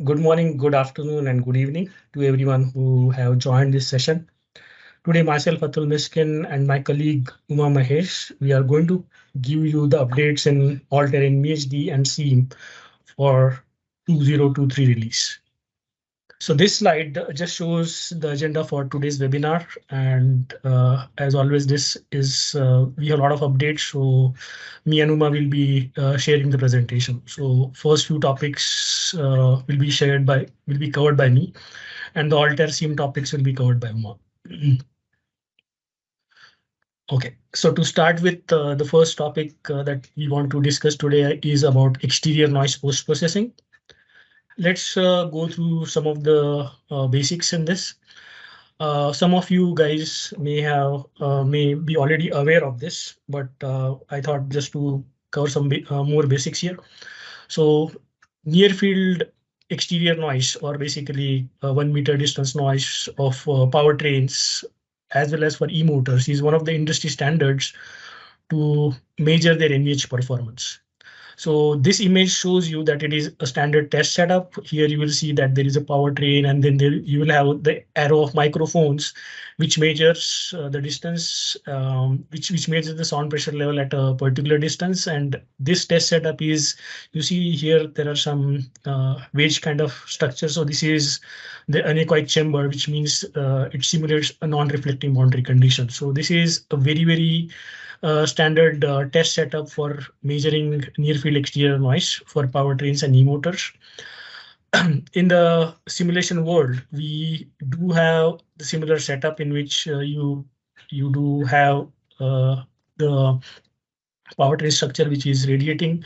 Good morning, good afternoon, and good evening to everyone who have joined this session. Today, myself, Atul Miskin, and my colleague Uma Mahesh, we are going to give you the updates in Altair NVHD and SEAM for 2023 release. So this slide just shows the agenda for today's webinar. And as always, this is we have a lot of updates. So me and Uma will be sharing the presentation. So first few topics will be covered by me, and the Altair SEAM topics will be covered by Uma. Okay, so to start with, the first topic that we want to discuss today is about exterior noise post-processing. Let's go through some of the basics in this. Some of you guys may be already aware of this, but I thought just to cover some more basics here. So near field exterior noise, or basically 1 meter distance noise of powertrains as well as for e-motors, is one of the industry standards to measure their NVH performance. So this image shows you that it is a standard test setup. Here you will see that there is a powertrain, and then you will have the arrow of microphones, which measures the distance, which measures the sound pressure level at a particular distance. And this test setup is, you see here, there are some wedge kind of structure. So this is the anechoic chamber, which means it simulates a non-reflecting boundary condition. So this is a very standard test setup for measuring near field exterior noise for powertrains and e-motors. In the simulation world, we do have the similar setup in which you do have the powertrain structure which is radiating,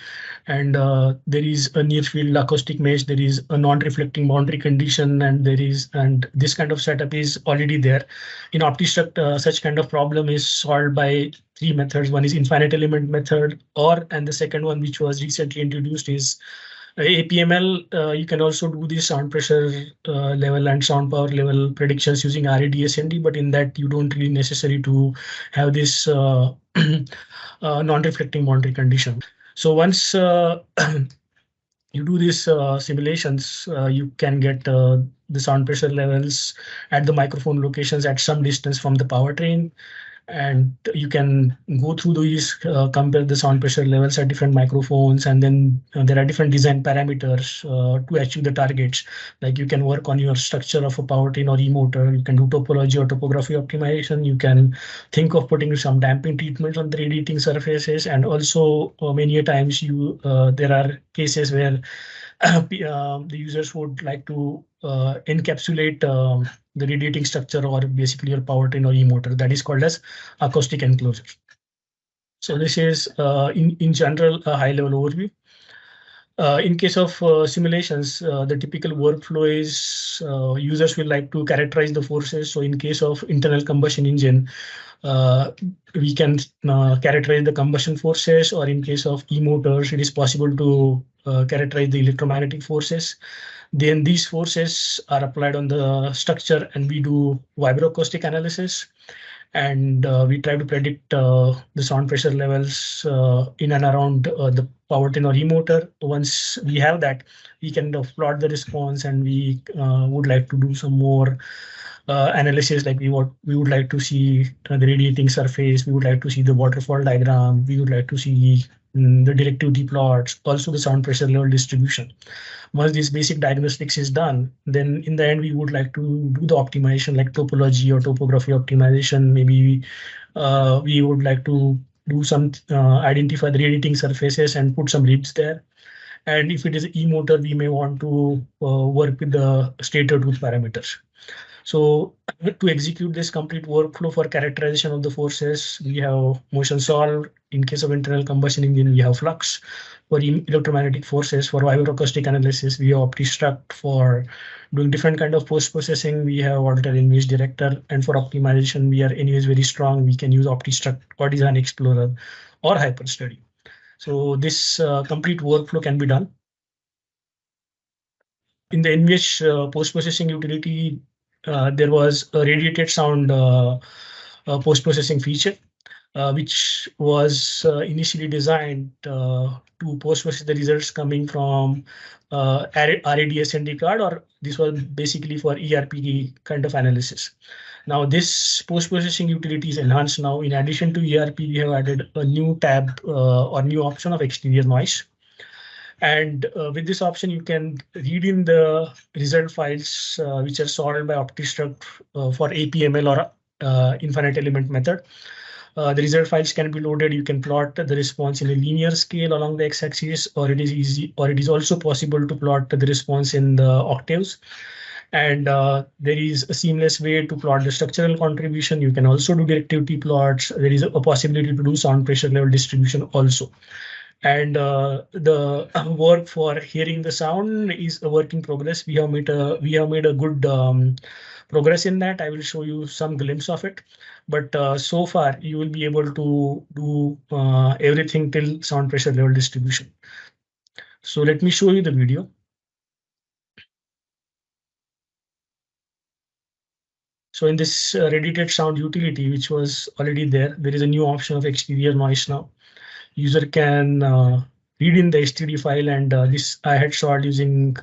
and there is a near field acoustic mesh, there is a non-reflecting boundary condition, and this kind of setup is already there. In OptiStruct, such kind of problem is solved by three methods. One is infinite element method, and the second one, which was recently introduced, is APML. You can also do the sound pressure level and sound power level predictions using RADSND, but in that you don't really necessary to have this non-reflecting boundary condition. So once you do these simulations, you can get the sound pressure levels at the microphone locations at some distance from the powertrain. And you can go through these, compare the sound pressure levels at different microphones, and then there are different design parameters to achieve the targets. Like you can work on your structure of a powertrain or e-motor, you can do topology or topography optimization, you can think of putting some damping treatments on the radiating surfaces, and also many times there are cases where the users would like to encapsulate the radiating structure, or basically your powertrain or e-motor. That is called as acoustic enclosure. So this is in general a high level overview. In case of simulations, the typical workflow is users will like to characterize the forces. So in case of internal combustion engine, we can characterize the combustion forces, or in case of e-motors, it is possible to characterize the electromagnetic forces. Then these forces are applied on the structure, and we do vibroacoustic analysis, and we try to predict the sound pressure levels in and around the powertrain or e-motor. Once we have that, we can plot the response, and we would like to do some more analysis. Like we would like to see the radiating surface, we would like to see the waterfall diagram, we would like to see the directivity plots, also the sound pressure level distribution. Once this basic diagnostics is done, then in the end, we would like to do the optimization like topology or topography optimization. Maybe we would like to do some identify the radiating surfaces and put some ribs there. And if it is e-motor, we may want to work with the stator tooth parameters. So to execute this complete workflow for characterization of the forces, we have motion solve. In case of internal combustion engine, we have flux. For electromagnetic forces, for vibroacoustic analysis, we have OptiStruct. For doing different kind of post-processing, we have Altair NVH Director. And for optimization, we are anyways very strong. We can use OptiStruct or Design Explorer or HyperStudy. So this complete workflow can be done. In the NVH post-processing utility, there was a radiated sound post-processing feature. which was initially designed to post-process the results coming from RAD card, or this was basically for ERP kind of analysis. Now this post-processing utility is enhanced now. In addition to ERP, we have added a new tab or new option of exterior noise. And with this option, you can read in the result files which are solved by OptiStruct for APML or infinite element method. The result files can be loaded. You can plot the response in a linear scale along the x-axis, or it is also possible to plot the response in the octaves. And there is a seamless way to plot the structural contribution. You can also do directivity plots. There is a possibility to do sound pressure level distribution also. And the work for hearing the sound is a work in progress. We have made a good progress in that. I will show you some glimpse of it, but so far you will be able to do everything till sound pressure level distribution. So let me show you the video. So in this Radiated Sound utility, which was already there is a new option of exterior noise now. User can read in the STD file, and this I had solved using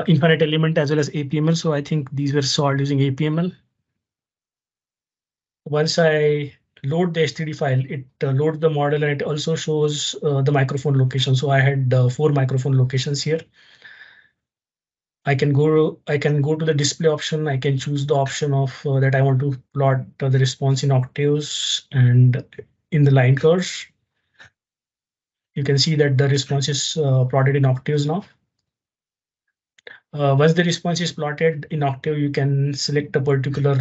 infinite element as well as APML. So I think these were solved using APML. Once I load the STD file, it loads the model, and it also shows the microphone location. So I had 4 microphone locations here. I can go to the display option. I can choose the option of that I want to plot the response in octaves and in the line curves. You can see that the response is plotted in octaves now. Once the response is plotted in octave, you can select a particular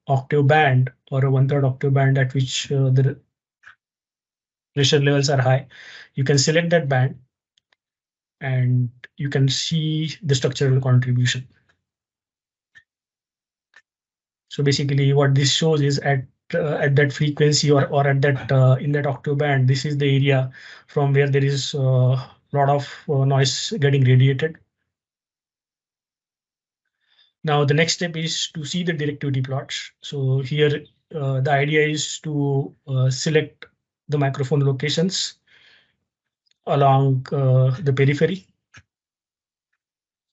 octave band or a 1/3 octave band at which the pressure levels are high. You can select that band, and you can see the structural contribution. So basically what this shows is at that frequency or at that in that octave band, this is the area from where there is a lot of noise getting radiated. Now the next step is to see the directivity plots. So here the idea is to select the microphone locations along the periphery.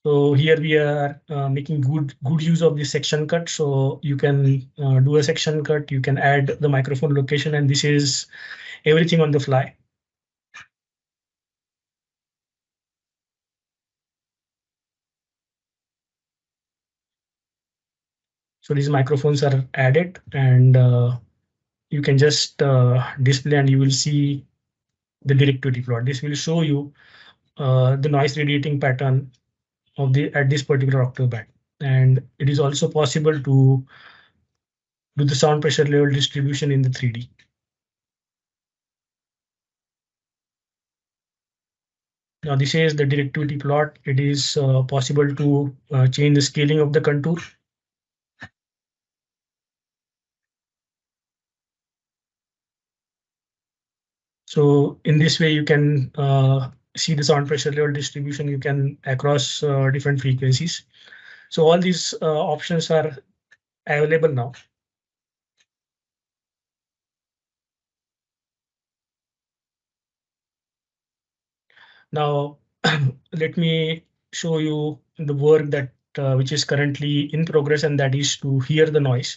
So here we are making good use of the section cut. So you can do a section cut, you can add the microphone location, and this is everything on the fly. So these microphones are added, and you can just display, and you will see the directivity plot. This will show you the noise radiating pattern of at this particular octave band. And it is also possible to do the sound pressure level distribution in the 3D. Now this is the directivity plot. It is possible to change the scaling of the contour. So in this way, you can see the sound pressure level distribution. You can across different frequencies. So all these options are available now. Now, let me show you the work that which is currently in progress, and that is to hear the noise.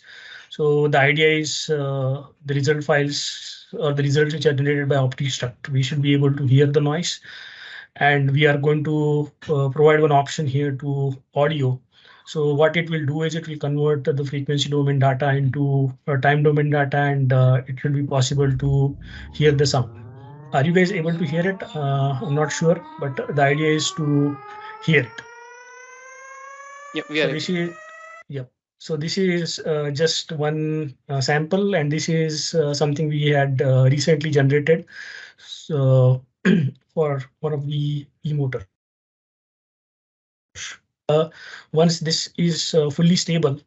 So the idea is the result files or the results which are generated by OptiStruct, we should be able to hear the noise. And we are going to provide one option here to audio. So what it will do is it will convert the frequency domain data into time domain data, and it will be possible to hear the sound. Are you guys able to hear it? I'm not sure, but the idea is to hear it. Yeah, we are. So this is, yep. So this is just one sample, and this is something we had recently generated. So for one of the e-motor. Once this is fully stable,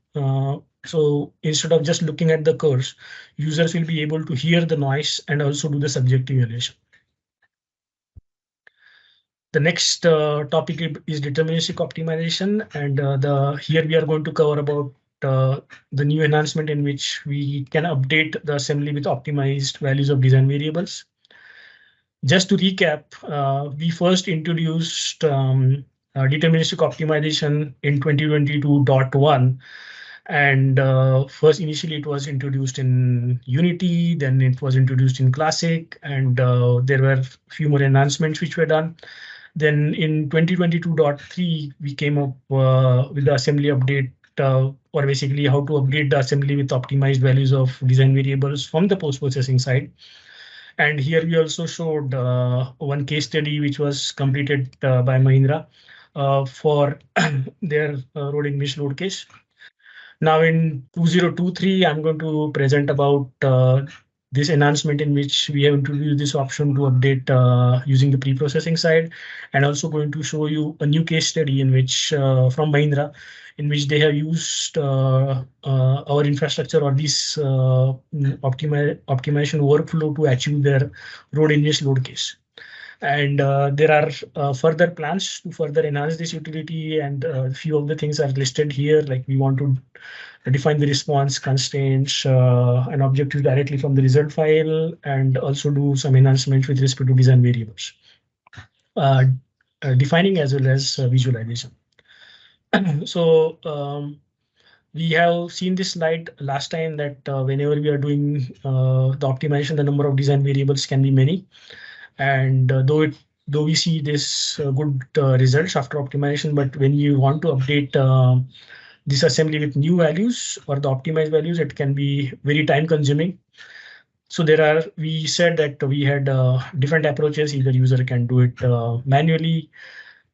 so instead of just looking at the curves, users will be able to hear the noise and also do the subjective evaluation. The next topic is deterministic optimization, and here we are going to cover about the new enhancement in which we can update the assembly with optimized values of design variables. Just to recap, we first introduced deterministic optimization in 2022.1. And first, initially, it was introduced in Unity, then it was introduced in Classic, and there were a few more enhancements which were done. Then in 2022.3, we came up with the assembly update, or basically how to update the assembly with optimized values of design variables from the post-processing side. And here we also showed one case study which was completed by Mahindra for their road English load case. Now in 2023, I'm going to present about this enhancement in which we have introduced this option to update using the pre-processing side, and also going to show you a new case study in which from Mahindra, in which they have used our infrastructure or this optimization workflow to achieve their road engine load case. And there are further plans to further enhance this utility, and a few of the things are listed here. Like we want to define the response constraints and objectives directly from the result file, and also do some enhancements with respect to design variables, defining as well as visualization. So we have seen this slide last time that whenever we are doing the optimization, the number of design variables can be many. And though we see this good results after optimization, but when you want to update this assembly with new values or the optimized values, it can be very time consuming. So we said that we had different approaches. Either user can do it manually,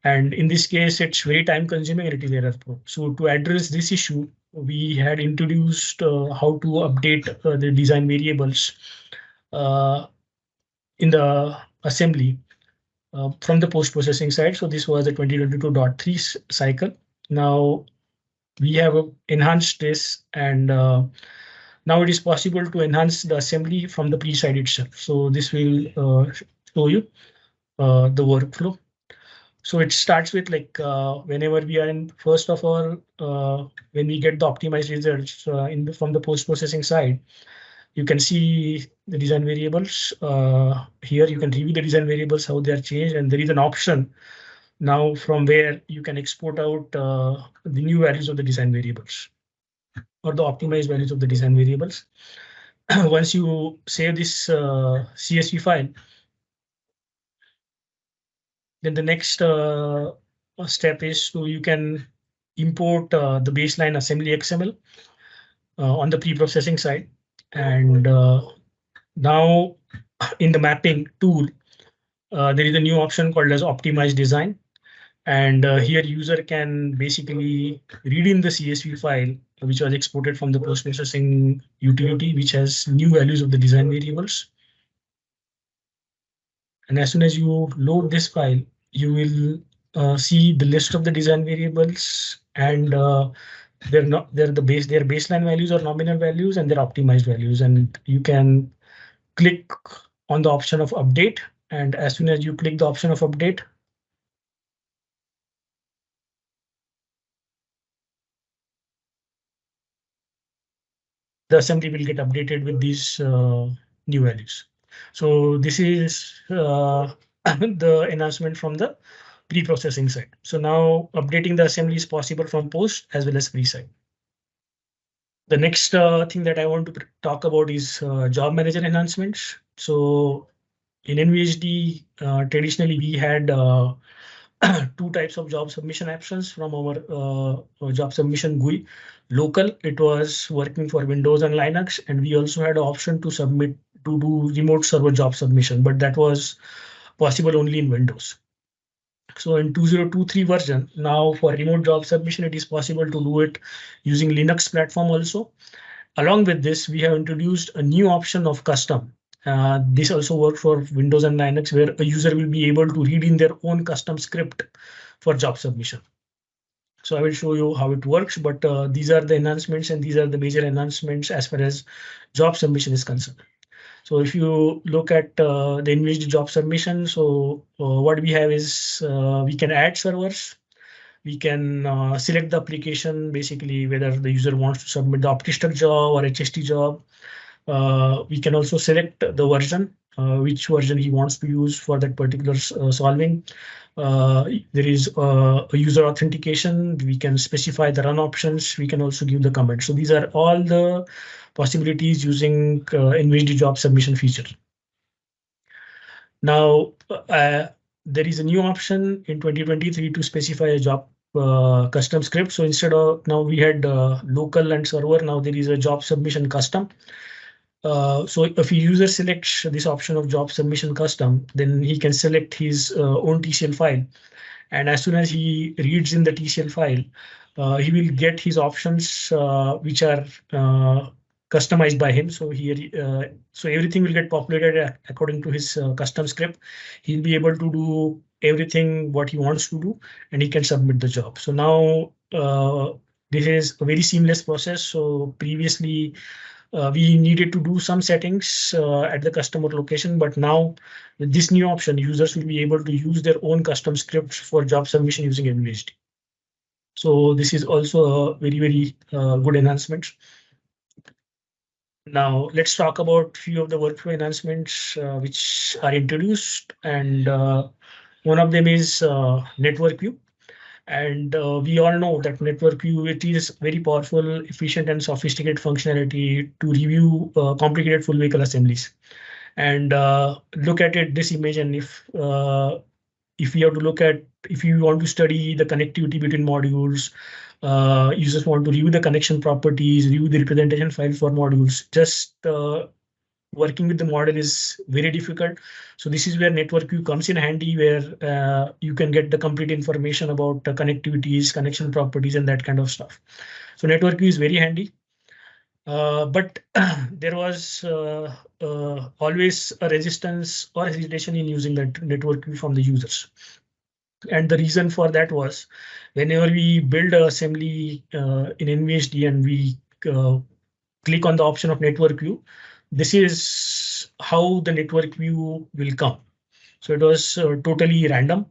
and in this case, it's very time consuming and it is error prone. So to address this issue, we had introduced how to update the design variables in the assembly from the post-processing side. So this was the 2022.3 cycle. Now we have enhanced this, and now it is possible to enhance the assembly from the pre-side itself. So this will show you the workflow. So it starts with like whenever we are in, first of all, when we get the optimized results from the post-processing side, you can see the design variables. Here you can review the design variables, how they are changed, and there is an option now from where you can export out the new values of the design variables or the optimized values of the design variables. Once you save this CSV file, then the next step is so you can import the baseline assembly XML on the pre-processing side. And now in the mapping tool, there is a new option called as optimized design. And here user can basically read in the CSV file, which was exported from the post-processing utility, which has new values of the design variables. And as soon as you load this file, you will see the list of the design variables, and their baseline values or nominal values and their optimized values. And you can click on the option of update. And as soon as you click the option of update, the assembly will get updated with these new values. So this is the enhancement from the pre-processing side. So now updating the assembly is possible from post as well as pre side. The next thing that I want to talk about is job manager enhancements. So in NVHD, traditionally we had two types of job submission options from our job submission GUI. Local, it was working for Windows and Linux, and we also had an option to do remote server job submission, but that was possible only in Windows. So in 2023 version, now for remote job submission, it is possible to do it using Linux platform also. Along with this, we have introduced a new option of custom. This also works for Windows and Linux, where a user will be able to read in their own custom script for job submission. So I will show you how it works, but these are the enhancements, and these are the major enhancements as far as job submission is concerned. So if you look at the NVHD job submission, so what we have is we can add servers, We can select the application, basically whether the user wants to submit the OptiStruct job or HST job. We can also select the version, which version he wants to use for that particular solving. There is a user authentication. We can specify the run options. We can also give the comment. So these are all the possibilities using NVHD job submission feature. Now, there is a new option in 2023 to specify a job custom script. So instead of now we had local and server, now there is a job submission custom. So if a user selects this option of job submission custom, then he can select his own TCL file. And as soon as he reads in the TCL file, he will get his options which are customized by him. So here, so everything will get populated according to his custom script. He'll be able to do everything what he wants to do, and he can submit the job. So now this is a very seamless process. So previously, we needed to do some settings at the customer location, but now with this new option, users will be able to use their own custom scripts for job submission using NVHD. So this is also a very good enhancement. Now let's talk about few of the workflow enhancements which are introduced, and one of them is network view. And we all know that network view, it is very powerful, efficient, and sophisticated functionality to review complicated full vehicle assemblies. And look at it, this image, and if we have to look at, if you want to study the connectivity between modules, users want to review the connection properties, review the representation file for modules, just working with the model is very difficult. So this is where network view comes in handy, where you can get the complete information about the connectivities, connection properties, and that kind of stuff. So network view is very handy. But there was always a resistance or hesitation in using that network view from the users. And the reason for that was whenever we build an assembly in NVHD and we click on the option of network view, this is how the network view will come. So it was totally random.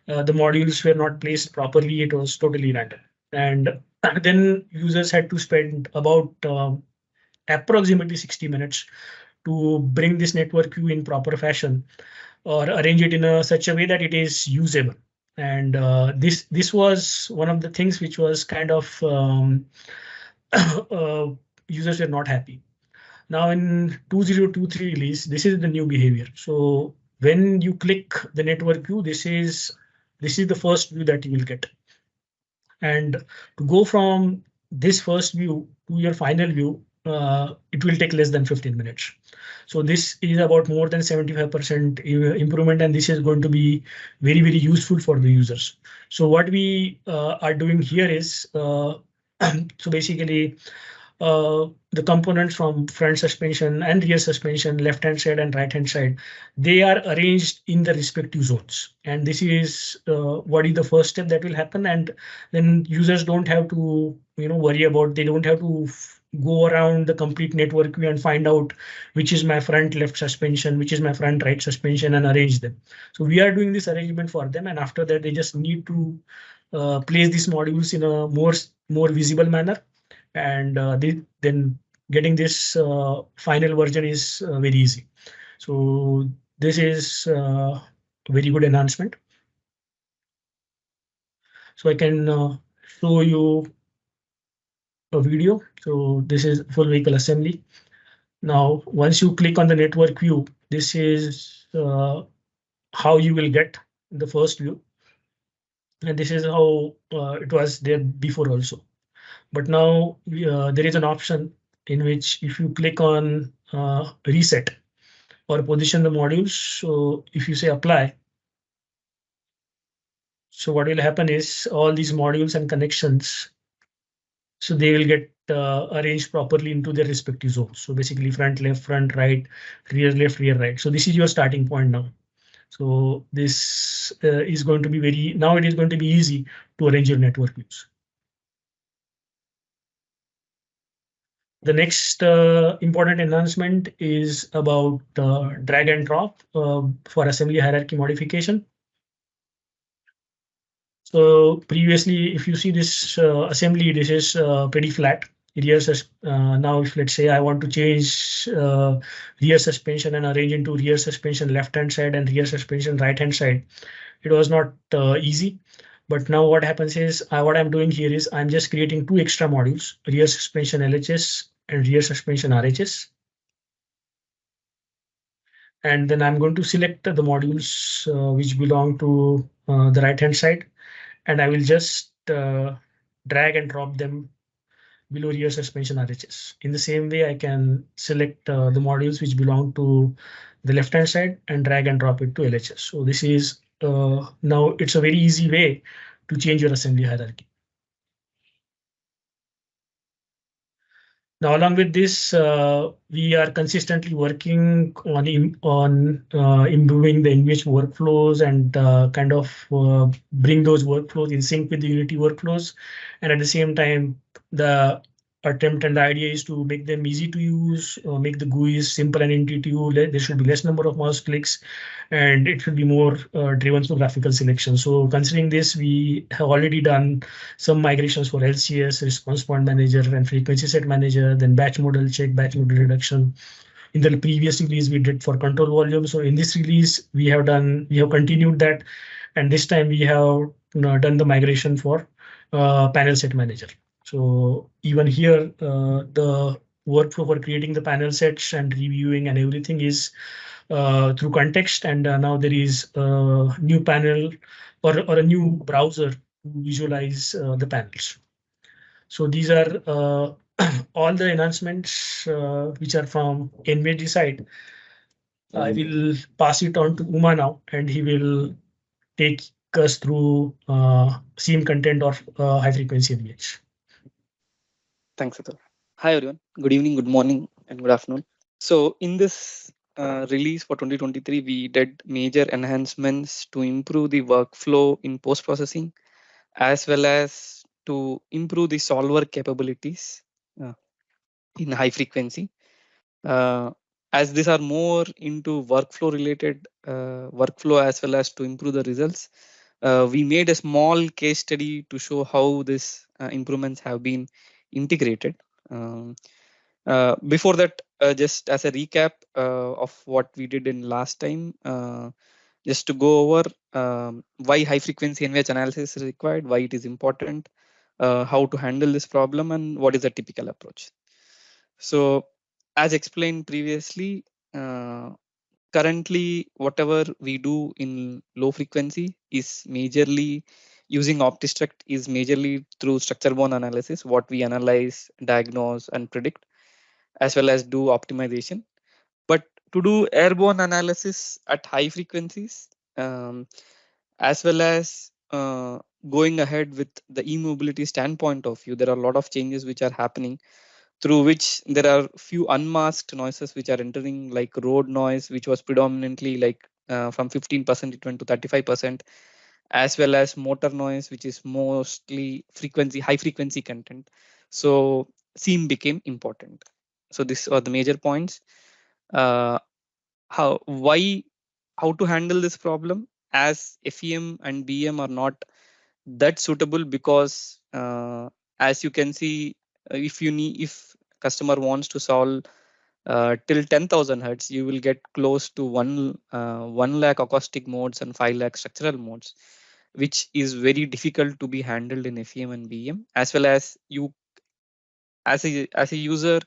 The modules were not placed properly. It was totally random. And then users had to spend about approximately 60 minutes to bring this network view in proper fashion or arrange it in such a way that it is usable. And this was one of the things which was kind of users were not happy. Now in 2023 release, this is the new behavior. So when you click the network view, this is the first view that you will get. And to go from this first view to your final view, it will take less than 15 minutes. So this is about more than 75% improvement, and this is going to be very useful for the users. So what we are doing here is, so basically, the components from front suspension and rear suspension, left-hand side and right-hand side, they are arranged in the respective zones. And this is what is the first step that will happen. And then users don't have to, worry about, they don't have to go around the complete network view and find out which is my front left suspension, which is my front right suspension, and arrange them. So we are doing this arrangement for them. And after that, they just need to place these modules in a more visible manner. And then getting this final version is very easy. So this is a very good enhancement. So I can show you a video. So this is full vehicle assembly. Now, once you click on the network view, this is how you will get the first view. And this is how it was there before also. But now there is an option in which if you click on reset or position the modules, so if you say apply, so what will happen is all these modules and connections, so they will get arranged properly into their respective zones. So basically front left, front right, rear left, rear right. So this is your starting point now. So this is going to be now it is going to be easy to arrange your network views. The next important enhancement is about drag and drop for assembly hierarchy modification. So previously, if you see this assembly, this is pretty flat. Now, if let's say I want to change rear suspension and arrange into rear suspension left hand side and rear suspension right hand side, it was not easy. But now what happens is what I'm doing here is I'm just creating two extra modules: rear suspension LHS and rear suspension RHS. And then I'm going to select the modules which belong to the right hand side, and I will just drag and drop them below rear suspension RHS. In the same way, I can select the modules which belong to the left hand side and drag and drop it to LHS. So this is now it's a very easy way to change your assembly hierarchy. Now, along with this, we are consistently working on improving the NVH workflows and kind of bring those workflows in sync with the Unity workflows. And at the same time, the attempt and the idea is to make them easy to use, make the GUIs simple and intuitive. There should be less number of mouse clicks, and it should be more driven through graphical selection. So considering this, we have already done some migrations for LCS, response point manager, and frequency set manager, then batch model check, batch model reduction. In the previous release, we did for control volume. So in this release, we have continued that, and this time we have done the migration for panel set manager. So even here, the workflow for creating the panel sets and reviewing and everything is through context, and now there is a new panel or a new browser to visualize the panels. So these are all the enhancements which are from NVHD side. I will pass it on to Uma now, and he will take us through scene content of high frequency NVH. Thanks, Atul. Hi, everyone. Good evening, good morning, and good afternoon. So, in this release for 2023, we did major enhancements to improve the workflow in post processing, as well as to improve the solver capabilities uh, in high frequency. As these are more into workflow related workflow, as well as to improve the results, we made a small case study to show how these improvements have been integrated. Um, Before that, just as a recap of what we did in last time, just to go over why high frequency NVH analysis is required, why it is important, how to handle this problem, and what is the typical approach. So, as explained previously, currently whatever we do in low frequency is majorly using OptiStruct is majorly through structure-borne analysis, what we analyze, diagnose, and predict, as well as do optimization. But to do airborne analysis at high frequencies, as well as going ahead with the e-mobility standpoint of view, there are a lot of changes which are happening, through which there are few unmasked noises which are entering, like road noise, which was predominantly like from 15% it went to 35%, as well as motor noise, which is mostly high frequency content. So scene became important. So these are the major points. uh, how to handle this problem, as FEM and BM are not that suitable, because as you can see, if customer wants to solve till 10,000 hertz, you will get close to 1 lakh acoustic modes and 5 lakh structural modes, which is very difficult to be handled in FEM and BM. As well as you, as a user,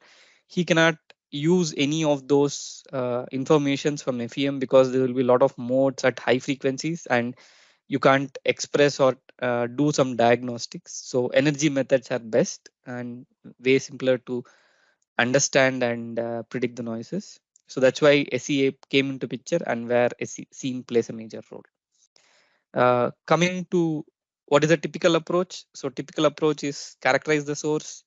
he cannot use any of those informations from FEM, because there will be a lot of modes at high frequencies and you can't express or do some diagnostics. So energy methods are best and way simpler to understand and predict the noises. So that's why SEA came into picture, and where scene plays a major role. Coming to what is a typical approach? So typical approach is characterize the source,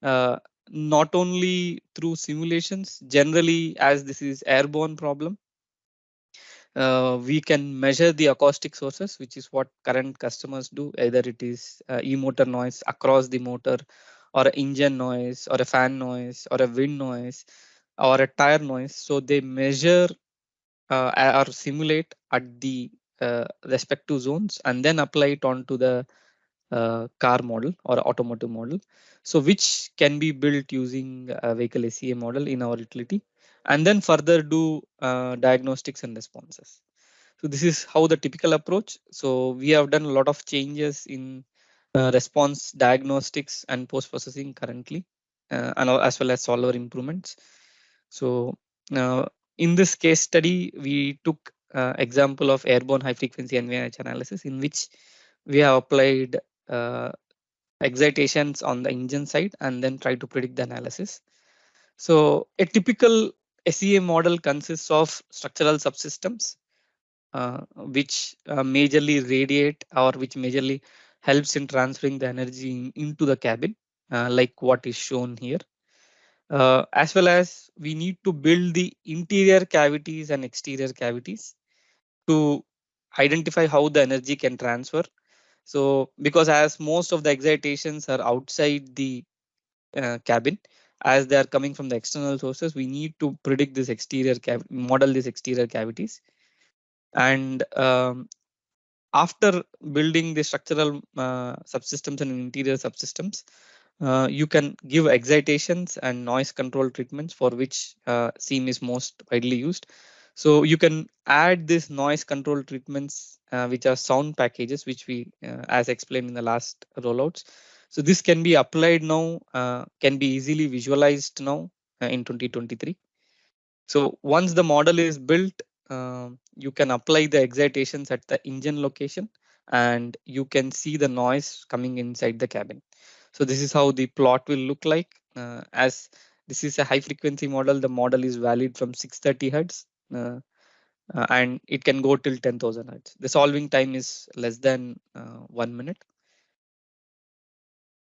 uh, not only through simulations. Generally, as this is airborne problem, we can measure the acoustic sources, which is what current customers do. Either it is e-motor noise across the motor, or an engine noise, or a fan noise, or a wind noise, or a tire noise. So they measure or simulate at the respective zones and then apply it onto the car model or automotive model. So which can be built using a vehicle SEA model in our utility, and then further do diagnostics and responses. So this is how the typical approach. So we have done a lot of changes in response diagnostics and post processing currently, and as well as solver improvements. So uh, in this case study, we took example of airborne high frequency NVH analysis, in which we have applied uh, excitations on the engine side and then try to predict the analysis. So a typical SEA model consists of structural subsystems, which majorly radiate or which majorly helps in transferring the energy into the cabin, like what is shown here. As well as we need to build the interior cavities and exterior cavities to identify how the energy can transfer. So because as most of the excitations are outside the cabin, as they are coming from the external sources, we need to predict this model these exterior cavities. And after building the structural subsystems and interior subsystems, you can give excitations and noise control treatments, for which SEAM is most widely used. So you can add this noise control treatments, which are sound packages, which we, as explained in the last rollouts. So this can be applied now, can be easily visualized now in 2023. So once the model is built, you can apply the excitations at the engine location, and you can see the noise coming inside the cabin. So this is how the plot will look like. As this is a high frequency model, the model is valid from 630 hertz, and it can go till 10,000 hertz. The solving time is less than 1 minute.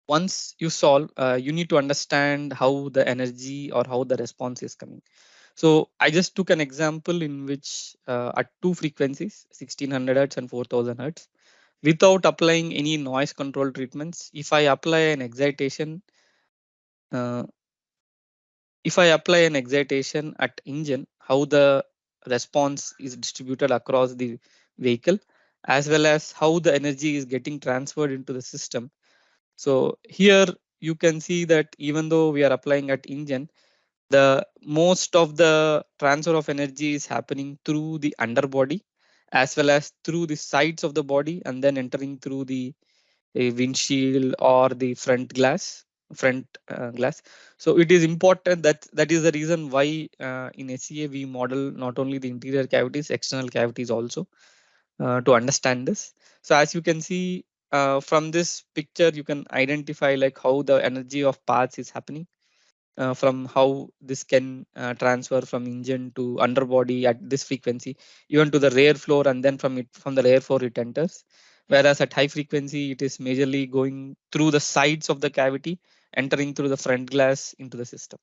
Once you solve, you need to understand how the energy or how the response is coming. So I just took an example in which at two frequencies, 1600 hertz and 4000 hertz, without applying any noise control treatments, uh, if I apply an excitation at engine, how the response is distributed across the vehicle, as well as how the energy is getting transferred into the system. So here you can see that even though we are applying at engine, the most of the transfer of energy is happening through the underbody as well as through the sides of the body, and then entering through the windshield or the front glass. So it is important that is the reason why in SEA we model not only the interior cavities, external cavities also, to understand this. So as you can see from this picture, you can identify like how the energy of parts is happening, from how this can transfer from engine to underbody at this frequency, even to the rear floor, and then from the rear floor it enters. Whereas at high frequency, it is majorly going through the sides of the cavity, entering through the front glass into the system.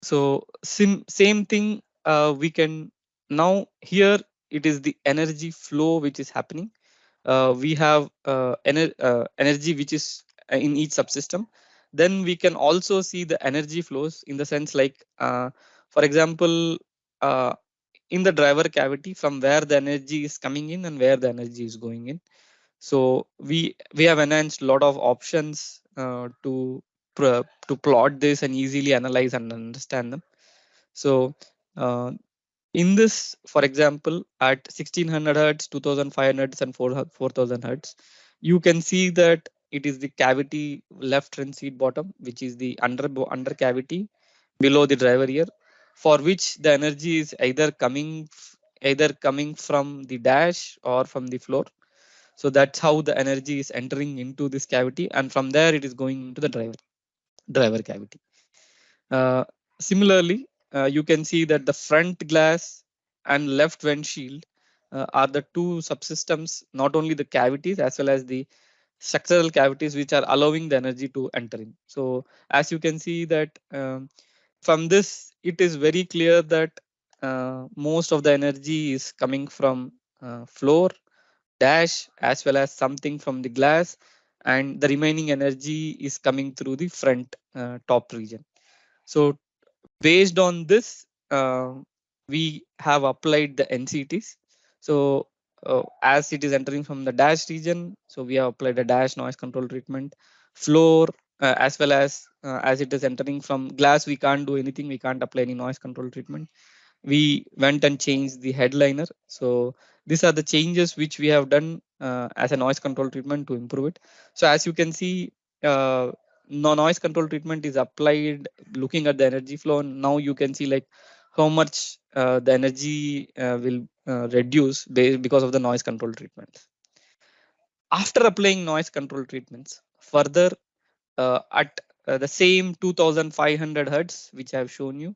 So same thing, we can now here it is the energy flow which is happening. We have energy which is in each subsystem. Then we can also see the energy flows in the sense like, for example, uh, in the driver cavity, from where the energy is coming in and where the energy is going in. So we have enhanced a lot of options to plot this and easily analyze and understand them. So uh, in this, for example, at 1600 hertz, 2500 hertz, and 4000 hertz, you can see that it is the cavity left front seat bottom, which is the under cavity below the driver ear, for which the energy is either coming from the dash or from the floor. So that's how the energy is entering into this cavity, and from there it is going into the driver cavity. Uh, Similarly, you can see that the front glass and left windshield are the two subsystems, not only the cavities as well as the structural cavities, which are allowing the energy to enter in. So as you can see that from this, it is very clear that most of the energy is coming from floor, dash, as well as something from the glass, and the remaining energy is coming through the front top region. So based on this, we have applied the NCTs. So as it is entering from the dash region, so we have applied a dash noise control treatment. Floor, as well as it is entering from glass, we can't do anything, we can't apply any noise control treatment. We went and changed the headliner. So these are the changes which we have done as a noise control treatment to improve it. So as you can see, uh, no noise control treatment is applied looking at the energy flow. Now you can see like how much the energy will reduce because of the noise control treatments. After applying noise control treatments, further at the same 2500 hertz which I have shown you,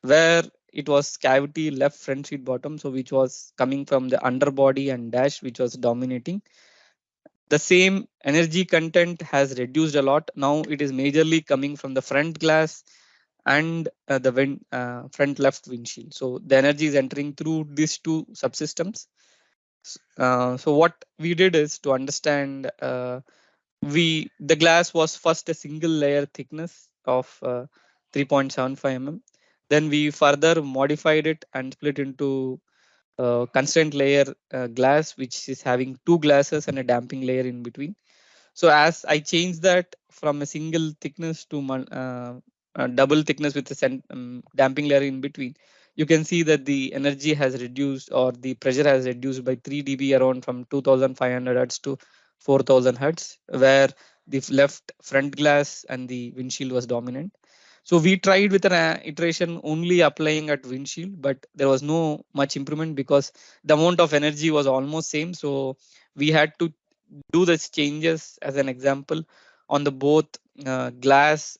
where it was cavity left front seat bottom, so which was coming from the underbody and dash which was dominating, the same energy content has reduced a lot. Now it is majorly coming from the front glass and front left windshield. So the energy is entering through these two subsystems. So what we did is to understand, the glass was first a single layer thickness of 3.75 mm. Then we further modified it and split into constraint layer glass, which is having two glasses and a damping layer in between. So as I change that from a single thickness to double thickness with a damping layer in between, you can see that the energy has reduced, or the pressure has reduced by 3 dB, around from 2500 hertz to 4000 hertz, where the left front glass and the windshield was dominant. So we tried with an iteration only applying at windshield, but there was no much improvement because the amount of energy was almost same. So we had to do the changes as an example on the both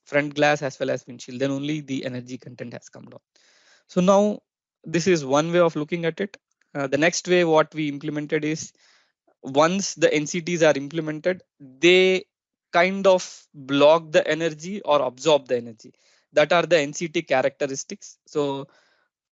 front glass as well as windshield. Then only the energy content has come down. So now this is one way of looking at it. The next way what we implemented is, once the NCTs are implemented, they kind of block the energy or absorb the energy. That are the NCT characteristics. So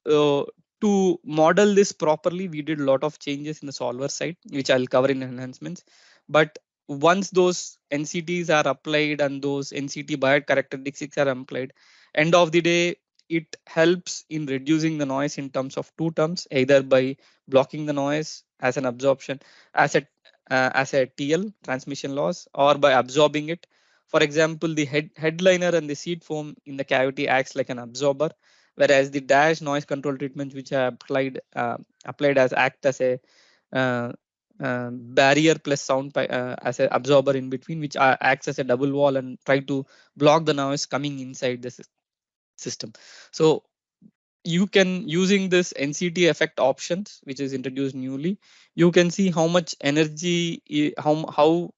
uh, to model this properly, we did a lot of changes in the solver side, which I'll cover in enhancements. But once those NCTs are applied and those NCT bias characteristics are applied, end of the day, it helps in reducing the noise in terms of two terms, either by blocking the noise as an absorption, as a TL transmission loss, or by absorbing it. For example, the headliner and the seat foam in the cavity acts like an absorber, whereas the dash noise control treatment which I applied as act as a uh, barrier plus as an absorber in between, which acts as a double wall and try to block the noise coming inside the system. So you can, using this NCT effect options which is introduced newly, you can see how much energy how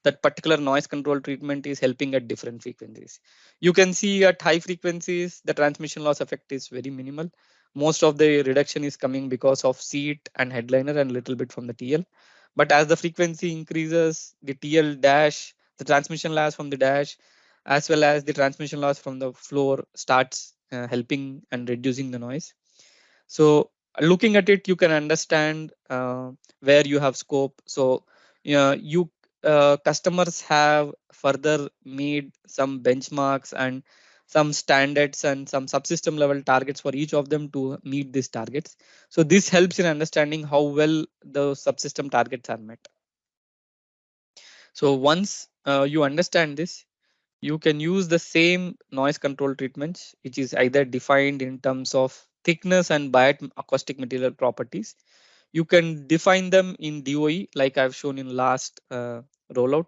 that particular noise control treatment is helping at different frequencies. You can see at high frequencies the transmission loss effect is very minimal. Most of the reduction is coming because of seat and headliner and little bit from the TL. But as the frequency increases, the TL dash, the transmission loss from the dash, as well as the transmission loss from the floor starts helping and reducing the noise. So looking at it, you can understand where you have scope. So you customers have further made some benchmarks and some standards and some subsystem level targets for each of them to meet these targets. So this helps in understanding how well the subsystem targets are met. So once you understand this, you can use the same noise control treatments, which is either defined in terms of thickness and biot acoustic material properties. You can define them in DOE like I've shown in last rollout.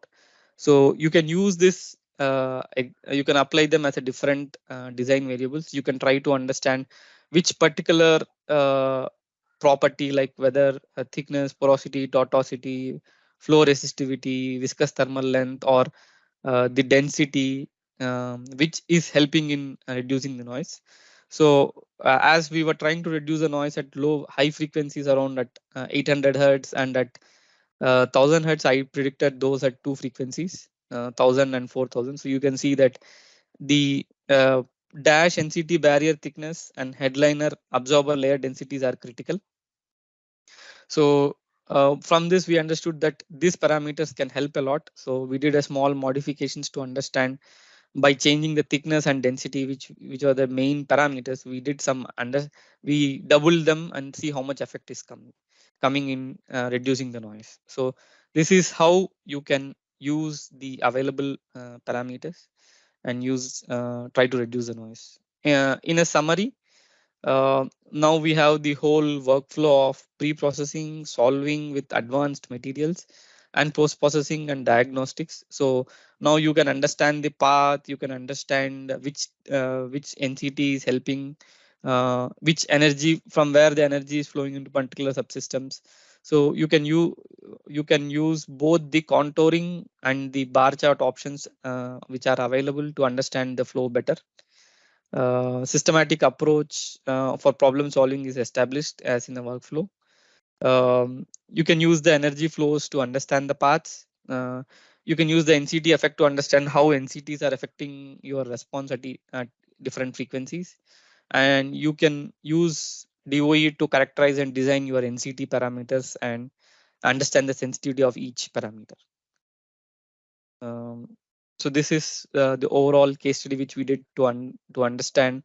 So you can use this, you can apply them as a different design variables. You can try to understand which particular property, like whether thickness, porosity, tortuosity, flow resistivity, viscous thermal length, or the density, which is helping in reducing the noise. So as we were trying to reduce the noise at high frequencies around at 800 hertz and at 1000 hertz, I predicted those at two frequencies, 1000 and 4000. So you can see that the dash NCT barrier thickness and headliner absorber layer densities are critical. So from this, we understood that these parameters can help a lot. So we did a small modifications to understand by changing the thickness and density, which are the main parameters. We did some we doubled them and see how much effect is coming in reducing the noise. So this is how you can use the available parameters and use try to reduce the noise. In a summary, now we have the whole workflow of pre-processing, solving with advanced materials, and post-processing and diagnostics. So now you can understand the path, you can understand which NCT is helping, which energy, from where the energy is flowing into particular subsystems. So you can use both the contouring and the bar chart options which are available to understand the flow better. Systematic approach for problem solving is established as in the workflow. You can use the energy flows to understand the paths. You can use the NCT effect to understand how NCTs are affecting your response at different frequencies. And you can use DOE to characterize and design your NCT parameters and understand the sensitivity of each parameter. Um, so this is the overall case study which we did to understand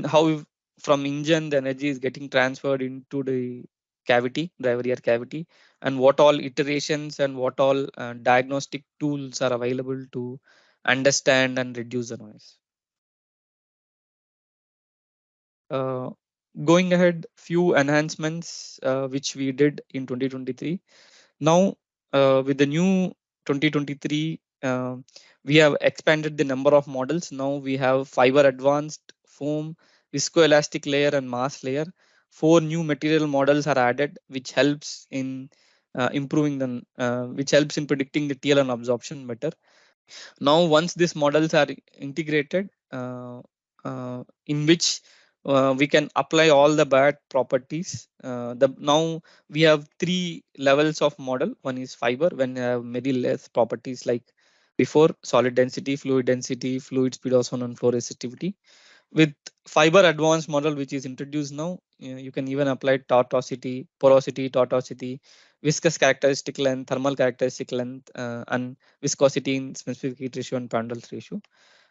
how from engine the energy is getting transferred into the cavity, driver ear cavity, and what all iterations and what all diagnostic tools are available to understand and reduce the noise. Uh, Going ahead, few enhancements which we did in 2023. Now, with the new 2023, we have expanded the number of models. Now we have fiber advanced, foam, viscoelastic layer, and mass layer. 4 new material models are added, which helps in improving the, which helps in predicting the TL and absorption better. Now once these models are integrated, in which we can apply all the bad properties. Now we have 3 levels of model. One is fiber, when you have very less properties like before: solid density, fluid speed ozone, and flow resistivity. With fiber advanced model which is introduced now, you can even apply tortuosity, porosity, tortuosity, viscous characteristic length, thermal characteristic length, and viscosity in specific heat ratio and Prandtl ratio.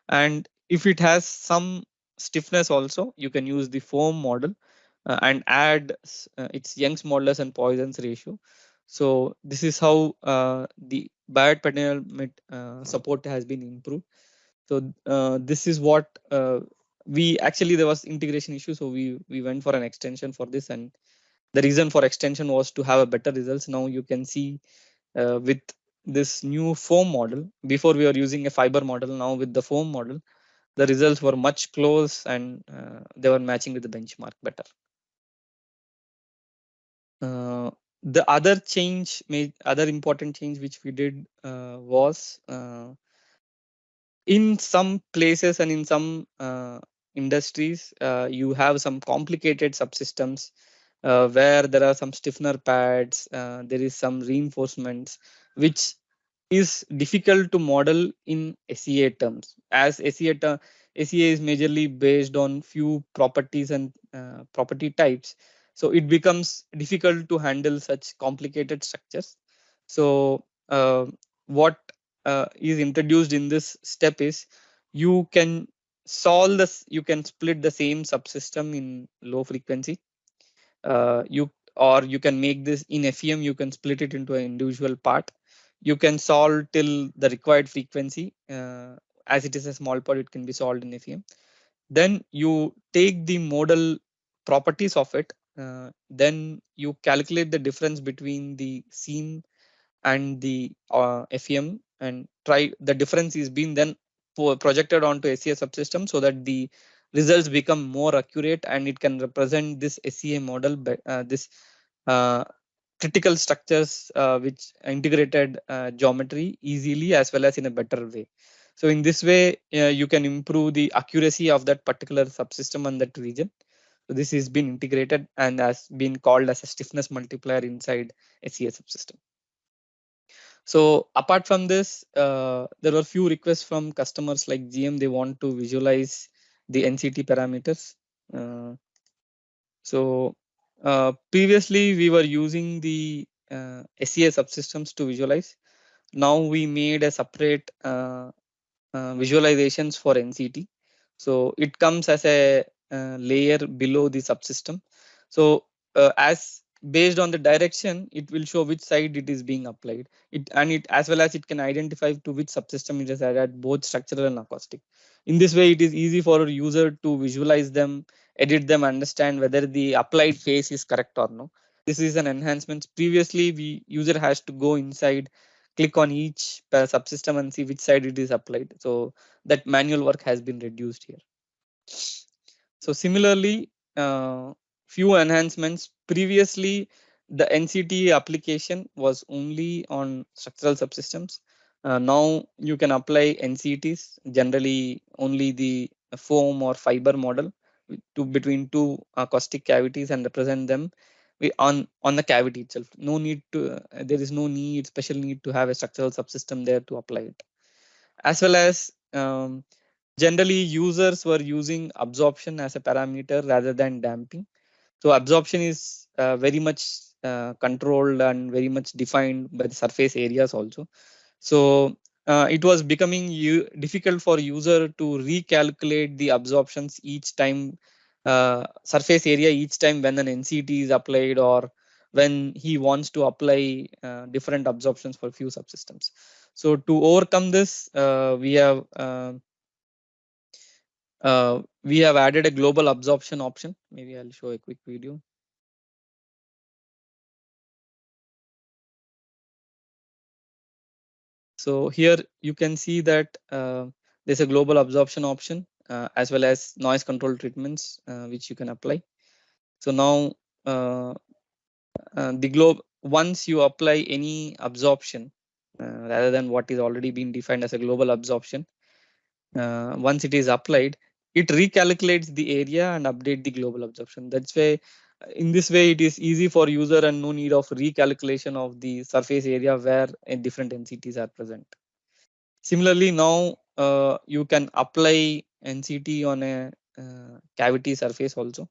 And if it has some stiffness also, you can use the foam model and add its Young's modulus and Poisson's ratio. So this is how the biopedal support has been improved. So this is what we actually, there was integration issue, so we went for an extension for this, and the reason for extension was to have a better results. Now you can see with this new foam model, before we were using a fiber model, now with the foam model, the results were much close, and they were matching with the benchmark better. The other important change which we did was in some places and in some industries, you have some complicated subsystems where there are some stiffener pads, there is some reinforcements, which is difficult to model in SEA terms, as SEA is majorly based on few properties and property types. So it becomes difficult to handle such complicated structures. So what is introduced in this step is, you can you can split the same subsystem in low frequency. You can make this in FEM, you can split it into an individual part. You can solve till the required frequency. As it is a small part, it can be solved in FEM. Then you take the model properties of it. Then you calculate the difference between the seam and the FEM, and try the difference is being then projected onto SEA subsystem, so that the results become more accurate and it can represent this SEA model, this uh, critical structures which integrated geometry easily as well as in a better way. So in this way, you can improve the accuracy of that particular subsystem and that region. So this has been integrated and has been called as a stiffness multiplier inside SEA subsystem. So apart from this, there were few requests from customers like GM. They want to visualize the NCT parameters. So previously we were using the SEA subsystems to visualize. Now we made a separate visualizations for NCT. So it comes as a layer below the subsystem. So as based on the direction, it will show which side it is being applied. It as well as it can identify to which subsystem it is added, both structural and acoustic. In this way, it is easy for a user to visualize them, edit them, understand whether the applied phase is correct or no. This is an enhancement. Previously, we user has to go inside, click on each subsystem and see which side it is applied. So that manual work has been reduced here. So similarly, few enhancements. Previously, the NCT application was only on structural subsystems. Now you can apply NCTs, generally only the foam or fiber model to between two acoustic cavities and represent them on the cavity itself. No need to there is no need special need to have a structural subsystem there to apply it. As well as generally users were using absorption as a parameter rather than damping. So absorption is very much controlled and very much defined by the surface areas also. So it was becoming difficult for user to recalculate the absorptions each time, surface area each time when an NCT is applied, or when he wants to apply different absorptions for few subsystems. So to overcome this, we have added a global absorption option. Maybe I'll show a quick video. So here you can see that there's a global absorption option as well as noise control treatments which you can apply. So now the globe, once you apply any absorption rather than what is already been defined as a global absorption, once it is applied, it recalculates the area and update the global absorption. That's why in this way it is easy for user and no need of recalculation of the surface area where different NCTs are present. Similarly, now you can apply NCT on a cavity surface also.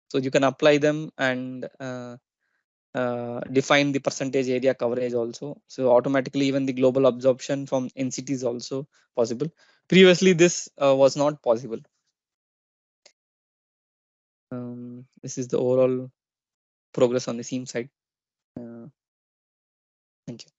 So you can apply them and define the percentage area coverage also. So automatically even the global absorption from NCT is also possible. Previously this was not possible. This is the overall progress on the seam side. Thank you.